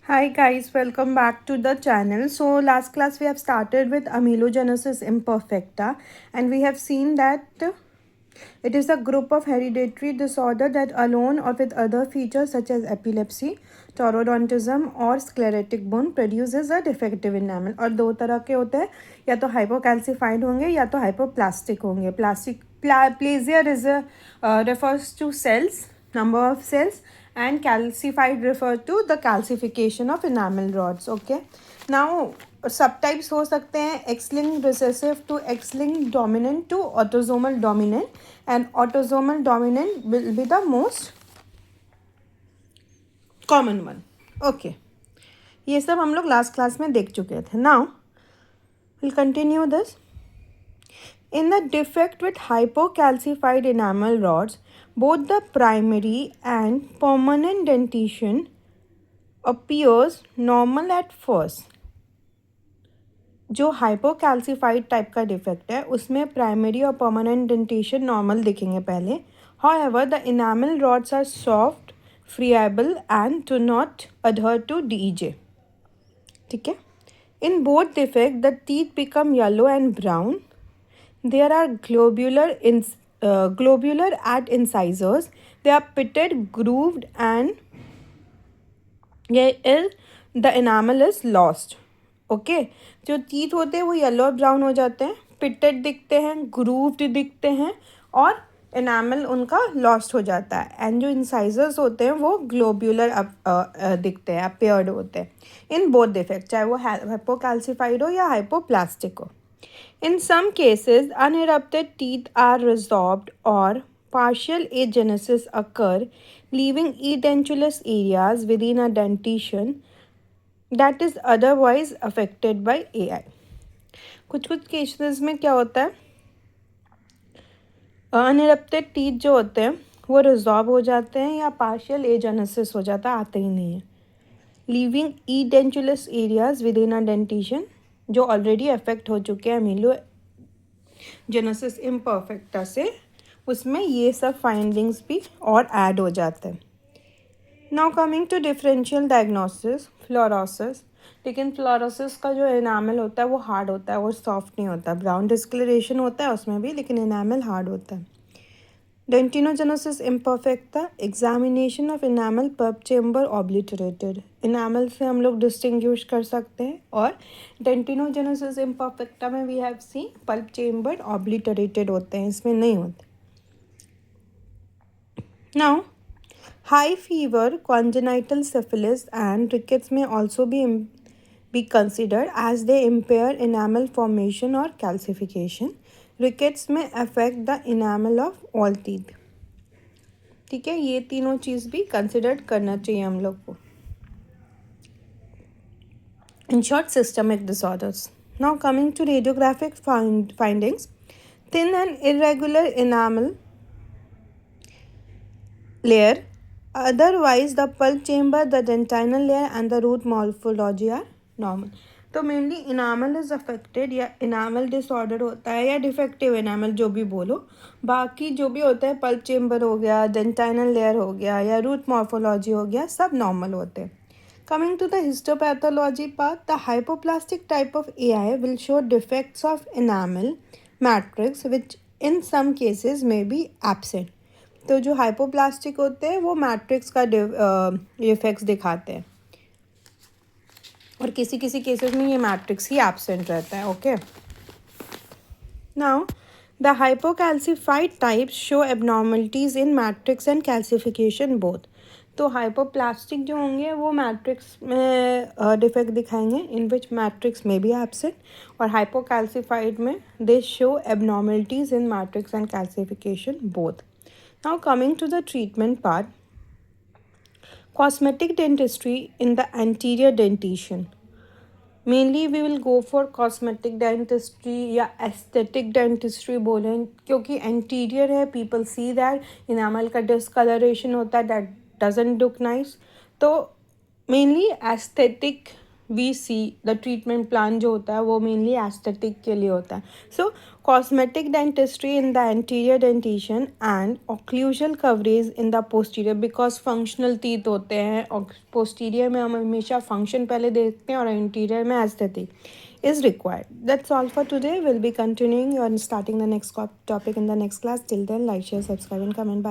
Hi guys, welcome back to the channel. So last class we have started with amelogenesis imperfecta and we have seen that it is a group of hereditary disorder that alone or with other features such as epilepsy, taurodontism or sclerotic bone produces a defective enamel. और दो तरह के होते हैं, या तो hypocalcified होंगे या तो hypoplastic होंगे. Plasia refers to cells, number of cells, and calcified refer to the calcification of enamel rods. Okay, now subtypes हो सकते हैं X-linked recessive to X-linked dominant to autosomal dominant, and autosomal dominant will be the most common one. Okay, ये सब हम लोग last class में देख चुके थे. Now we'll continue this. In the defect with hypocalcified enamel rods, both the primary and permanent dentition appears normal at first. जो हाइपोकैल्सिफाइड type का डिफेक्ट है उसमें प्राइमरी और परमानेंट डेंटेशन नॉर्मल दिखेंगे पहले. However the enamel rods are soft, friable and do not adhere to DJ. ठीक है. In both defect the teeth become yellow and brown. There are globular at incisors. They are pitted, grooved, and the enamel is lost. Okay, जो teeth होते हैं वो yellow और brown हो जाते हैं, pitted दिखते हैं, grooved दिखते हैं और enamel उनका lost हो जाता है. एंड जो incisors होते हैं वो globular दिखते हैं, appeared होते हैं. इन both defect, चाहे वो hypocalcified हो या hypoplastic हो. In some cases, unerupted teeth are resorbed or partial agenesis occur, leaving edentulous areas within a dentition that is otherwise affected by AI. कुछ केसेस में क्या होता है, अनइरप्टेड टीथ जो होते हैं वो रिजॉर्ब हो जाते हैं या पार्शियल एजेनेसिस हो जाता है, आते ही नहीं है. Leaving edentulous areas within a dentition जो ऑलरेडी अफेक्ट हो चुके हैं अमीलो जेनेसिस इम्परफेक्टा से, उसमें ये सब फाइंडिंग्स भी और ऐड हो जाते हैं. Now coming to differential diagnosis, fluorosis. लेकिन फ्लोरोसिस का जो एनामल होता है वो हार्ड होता है, वो सॉफ्ट नहीं होता. ब्राउन डिस्कलरेशन होता है उसमें भी, लेकिन एनामल हार्ड होता है. Dentinogenesis imperfecta, examination of enamel pulp chamber obliterated. Enamel से हम लोग डिस्टिंग्विश कर सकते हैं. और डेंटिनोजेनेसिस इम्परफेक्टा में we have seen pulp chamber obliterated होते हैं, इसमें नहीं होते. Now high fever, congenital syphilis and rickets में also be considered as they impair enamel formation or calcification. Rickets में affect the enamel of all teeth. ठीक है, ये तीनों चीज़ भी कंसिडर करना चाहिए हम लोग को. In short, systemic disorders. Now coming to radiographic findings. Thin and irregular enamel layer. Otherwise, the pulp chamber, the dentinal layer and the root morphology are normal. तो मेनली इनामल इज अफेक्टेड या enamel disorder होता है या defective enamel, जो भी बोलो. बाकी जो भी होता है, पल्प चेम्बर हो गया, डेंटाइनल लेयर हो गया या रूट मॉर्फोलॉजी हो गया, सब नॉर्मल होते हैं. Coming to the histopathology part, the hypoplastic type of AI will show defects of enamel matrix which in some cases में बी एब्सेंट. तो जो हाइपोप्लास्टिक होते हैं वो मैट्रिक्स का डिफेक्ट्स दिखाते हैं और किसी किसी केसेस में ये मैट्रिक्स ही एब्सेंट रहता है. Okay, now the hypocalcified types show abnormalities in matrix and calcification both. तो हाइपोप्लास्टिक जो होंगे वो मैट्रिक्स में डिफेक्ट दिखाएंगे इन विच मैट्रिक्स में बी एब्सेंट, और हाइपोकैल्सिफाइड में they show abnormalities in matrix and calcification both. Now coming to the treatment part, cosmetic dentistry in the anterior dentition. Mainly we will go for cosmetic dentistry या aesthetic dentistry बोलें, क्योंकि anterior है, people see that enamel का discoloration होता है, that doesn't look nice. तो mainly aesthetic we see the treatment plan जो होता है वो मेनली एस्थेटिक के लिए होता है. So cosmetic dentistry in the anterior dentition and occlusal coverage in the posterior, because functional teeth होते हैं और पोस्टीरियर में हम हमेशा फंक्शन पहले देखते हैं और इंटीरियर में aesthetic is required. That's all for today. We'll be continuing and starting the next topic in the next class. Till then, like, share, subscribe and comment. Bye.